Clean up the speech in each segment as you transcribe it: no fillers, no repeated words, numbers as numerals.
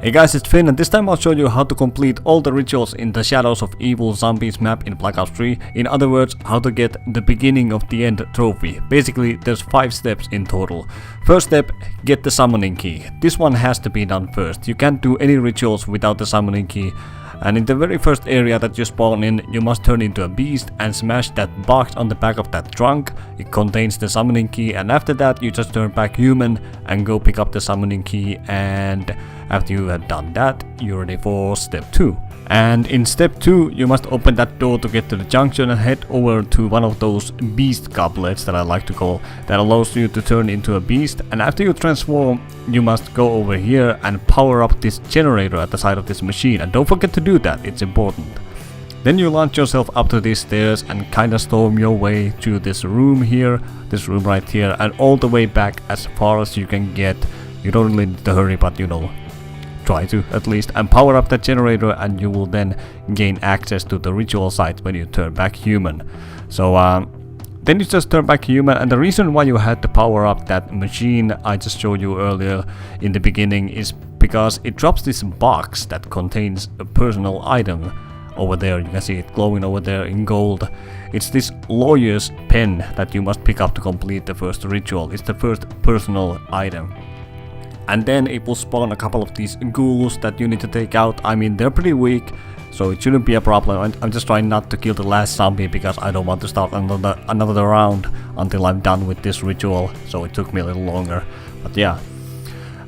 Hey guys, it's Finn, and this time I'll show you how to complete all the rituals in the Shadows of Evil Zombies map in Black Ops 3. In other words, how to get the beginning of the end trophy. Basically, there's 5 steps in total. First step, get the summoning key. This one has to be done first. You can't do any rituals without the summoning key. And in the very first area that you spawn in, you must turn into a beast and smash that box on the back of that trunk. It contains the summoning key, and after that you just turn back human and go pick up the summoning key, and after you have done that, you're ready for step 2. And in step 2, you must open that door to get to the junction and head over to one of those beast goblets that I like to call, that allows you to turn into a beast. And after you transform, you must go over here and power up this generator at the side of this machine. And don't forget to do that, it's important. Then you launch yourself up to these stairs and kinda storm your way through this room here, this room right here, and all the way back as far as you can get. You don't really need to hurry, but you know, try to at least, and power up that generator, and you will then gain access to the ritual site when you turn back human. So then you just turn back human, and the reason why you had to power up that machine I just showed you earlier in the beginning is because it drops this box that contains a personal item over there. You can see it glowing over there in gold. It's this lawyer's pen that you must pick up to complete the first ritual. It's the first personal item. And then it will spawn a couple of these ghouls that you need to take out. I mean, they're pretty weak, so it shouldn't be a problem. I'm just trying not to kill the last zombie because I don't want to start another round until I'm done with this ritual. So it took me a little longer, but yeah.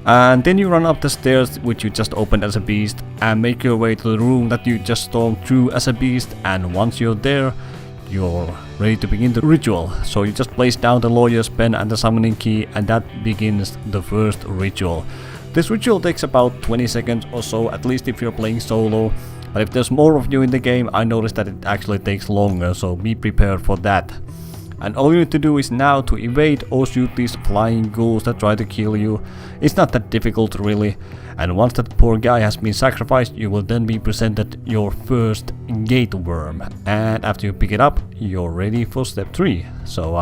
And then you run up the stairs, which you just opened as a beast, and make your way to the room that you just stormed through as a beast. And once you're there, you're ready to begin the ritual. So you just place down the lawyer's pen and the summoning key, and that begins the first ritual. This ritual takes about 20 seconds or so, at least if you're playing solo. But if there's more of you in the game, I noticed that it actually takes longer, so be prepared for that. And all you need to do is now to evade or shoot these flying ghouls that try to kill you. It's not that difficult really. And once that poor guy has been sacrificed, you will then be presented your first gate worm. And after you pick it up, you're ready for step 3. So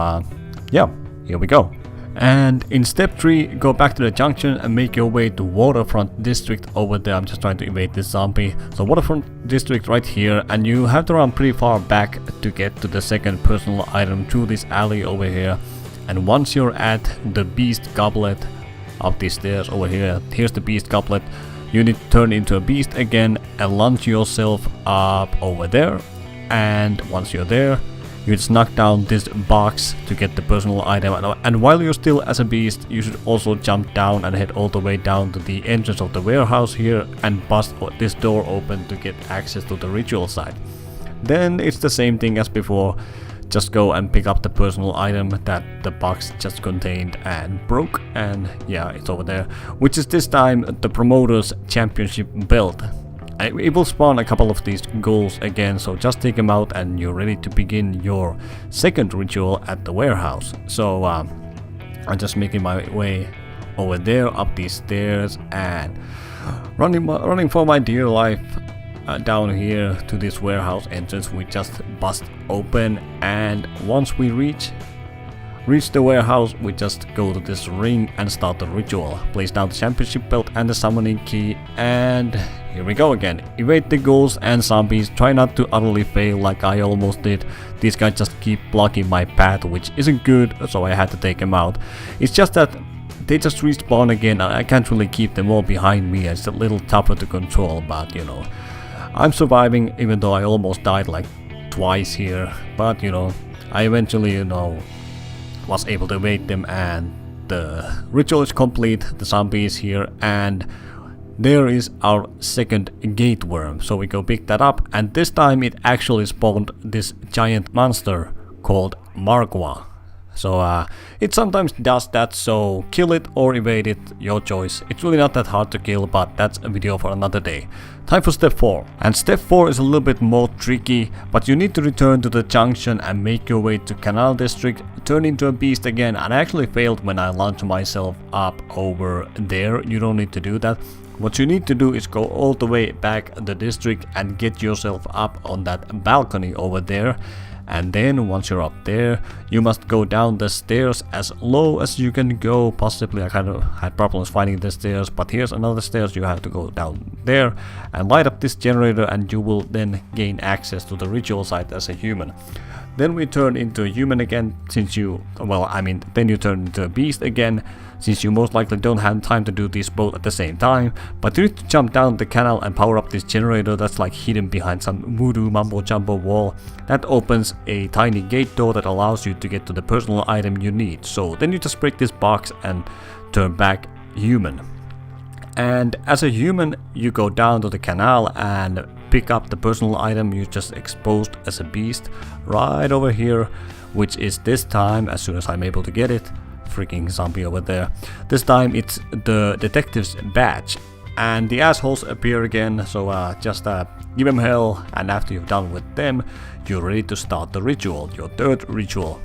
yeah, here we go. And in step 3, go back to the junction and make your way to Waterfront District over there. I'm just trying to evade this zombie. So Waterfront District right here, and you have to run pretty far back to get to the second personal item through this alley over here. And once you're at the beast goblet up these stairs over here, here's the beast goblet, you need to turn into a beast again and launch yourself up over there. And once you're there, you just knock down this box to get the personal item, and while you're still as a beast, you should also jump down and head all the way down to the entrance of the warehouse here and bust this door open to get access to the ritual site. Then it's the same thing as before, just go and pick up the personal item that the box just contained and broke, and yeah, it's over there, which is this time the promoter's championship belt. It will spawn a couple of these ghouls again, so just take them out and you're ready to begin your second ritual at the warehouse. So I'm just making my way over there up these stairs and running for my dear life down here to this warehouse entrance. We just bust open, and once we reach the warehouse, we just go to this ring and start the ritual. Place down the championship belt and the summoning key, and here we go again. Evade the ghouls and zombies. Try not to utterly fail like I almost did. These guys just keep blocking my path, which isn't good, so I had to take them out. It's just that they just respawn again, and I can't really keep them all behind me. It's a little tougher to control, but you know, I'm surviving even though I almost died like twice here. But you know, I eventually, you know, was able to evade them, and the ritual is complete. The zombie is here, and there is our second gate worm. So we go pick that up, and this time it actually spawned this giant monster called Margwa. So it sometimes does that, so kill it or evade it, your choice. It's really not that hard to kill, but that's a video for another day. Time for step 4. And step 4 is a little bit more tricky, but you need to return to the junction and make your way to Canal District, turn into a beast again. And I actually failed when I launched myself up over there. You don't need to do that. What you need to do is go all the way back the district and get yourself up on that balcony over there. And then once you're up there, you must go down the stairs as low as you can go. Possibly I kind of had problems finding the stairs, but here's another stairs. You have to go down there and light up this generator, and you will then gain access to the ritual site as a human. Then we turn into a human again, since you, then you turn into a beast again, since you most likely don't have time to do these both at the same time. But you need to jump down the canal and power up this generator that's like hidden behind some voodoo mumbo jumbo wall. That opens a tiny gate door that allows you to get to the personal item you need. So then you just break this box and turn back human. And as a human, you go down to the canal and pick up the personal item you just exposed as a beast right over here, which is this time, as soon as I'm able to get it, freaking zombie over there. This time it's the detective's badge, and the assholes appear again, so just give them hell, and after you've done with them, you're ready to start the ritual, your third ritual.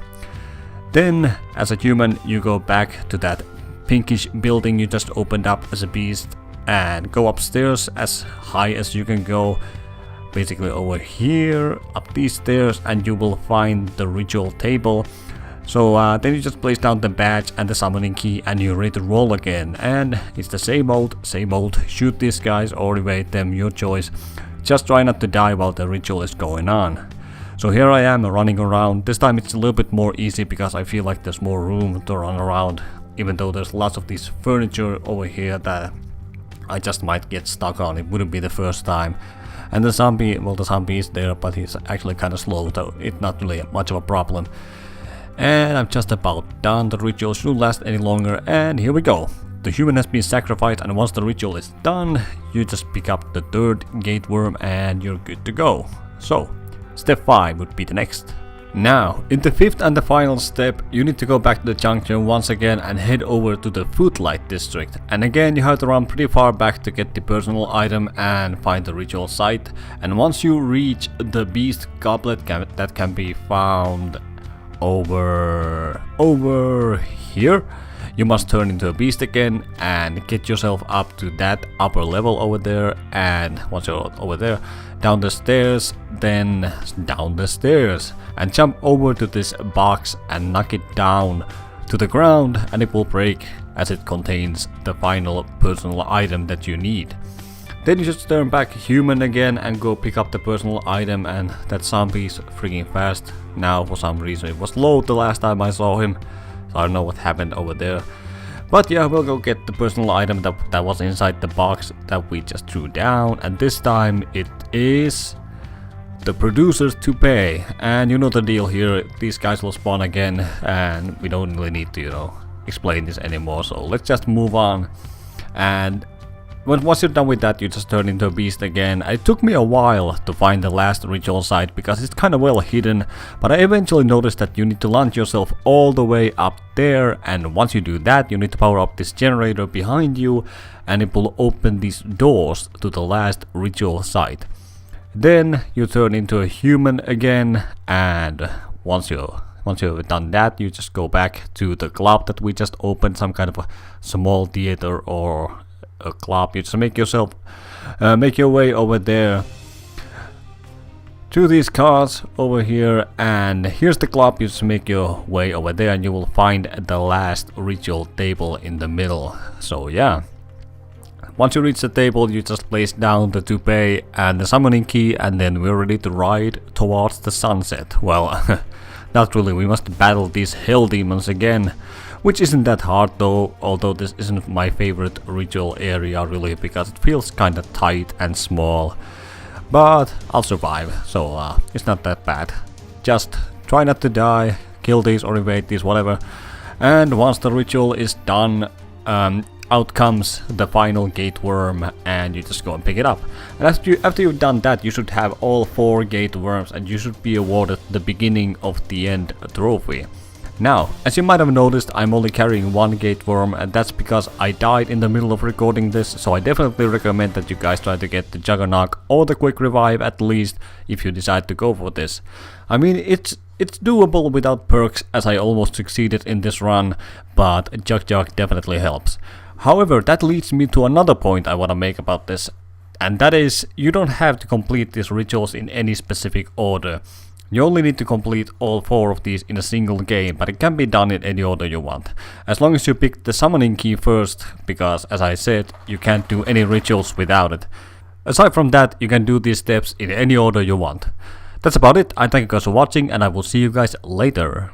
Then, as a human, you go back to that pinkish building you just opened up as a beast and go upstairs as high as you can go, basically over here, up these stairs, and you will find the ritual table. So then you just place down the badge and the summoning key, and you're ready to roll again. And it's the same old, shoot these guys or evade them, your choice. Just try not to die while the ritual is going on. So here I am running around. This time it's a little bit more easy because I feel like there's more room to run around, even though there's lots of this furniture over here that I just might get stuck on. It wouldn't be the first time. And the zombie, well, the zombie is there, but he's actually kind of slow, so it's not really much of a problem. And I'm just about done. The ritual shouldn't last any longer, and here we go. The human has been sacrificed, and once the ritual is done, you just pick up the third gate worm and you're good to go. So, step 5 would be the next. Now, in the fifth and the final step, you need to go back to the junction once again and head over to the Footlight District. And again, you have to run pretty far back to get the personal item and find the ritual site. And once you reach the beast goblet that can be found over here, you must turn into a beast again and get yourself up to that upper level over there. And once you're over there, down the stairs, then down the stairs, and jump over to this box and knock it down to the ground, and it will break as it contains the final personal item that you need. Then you just turn back human again and go pick up the personal item, and that zombie's freaking fast. Now for some reason it was low the last time I saw him, so I don't know what happened over there. But yeah, we'll go get the personal item that was inside the box that we just threw down, and this time it is the producer's toupee. And you know the deal here, these guys will spawn again, and we don't really need to, explain this anymore, so let's just move on. And once you're done with that, you just turn into a beast again. It took me a while to find the last ritual site because it's kind of well hidden, but I eventually noticed that you need to launch yourself all the way up there, and once you do that, you need to power up this generator behind you, and it will open these doors to the last ritual site. Then you turn into a human again, and once you've done that, you just go back to the club that we just opened, some kind of a small theater or a club. You just make your way over there to these cars over here, and here's the club. You just make your way over there and you will find the last ritual table in the middle. So yeah, once you reach the table, you just place down the toupee and the summoning key, and then we're ready to ride towards the sunset. Well, not really, we must battle these hell demons again, which isn't that hard though, although this isn't my favorite ritual area really, because it feels kinda tight and small. But I'll survive, so it's not that bad. Just try not to die, kill these or evade these, whatever. And once the ritual is done, out comes the final gate worm, and you just go and pick it up. And after you've done that, you should have all 4 gate worms, and you should be awarded the beginning of the end trophy. Now, as you might have noticed, I'm only carrying 1 gate worm, and that's because I died in the middle of recording this, so I definitely recommend that you guys try to get the Juggernog or the quick revive at least, if you decide to go for this. I mean, it's doable without perks, as I almost succeeded in this run, but Jug definitely helps. However, that leads me to another point I want to make about this, and that is, you don't have to complete these rituals in any specific order. You only need to complete all 4 of these in a single game, but it can be done in any order you want. As long as you pick the summoning key first, because as I said, you can't do any rituals without it. Aside from that, you can do these steps in any order you want. That's about it. I thank you guys for watching and I will see you guys later.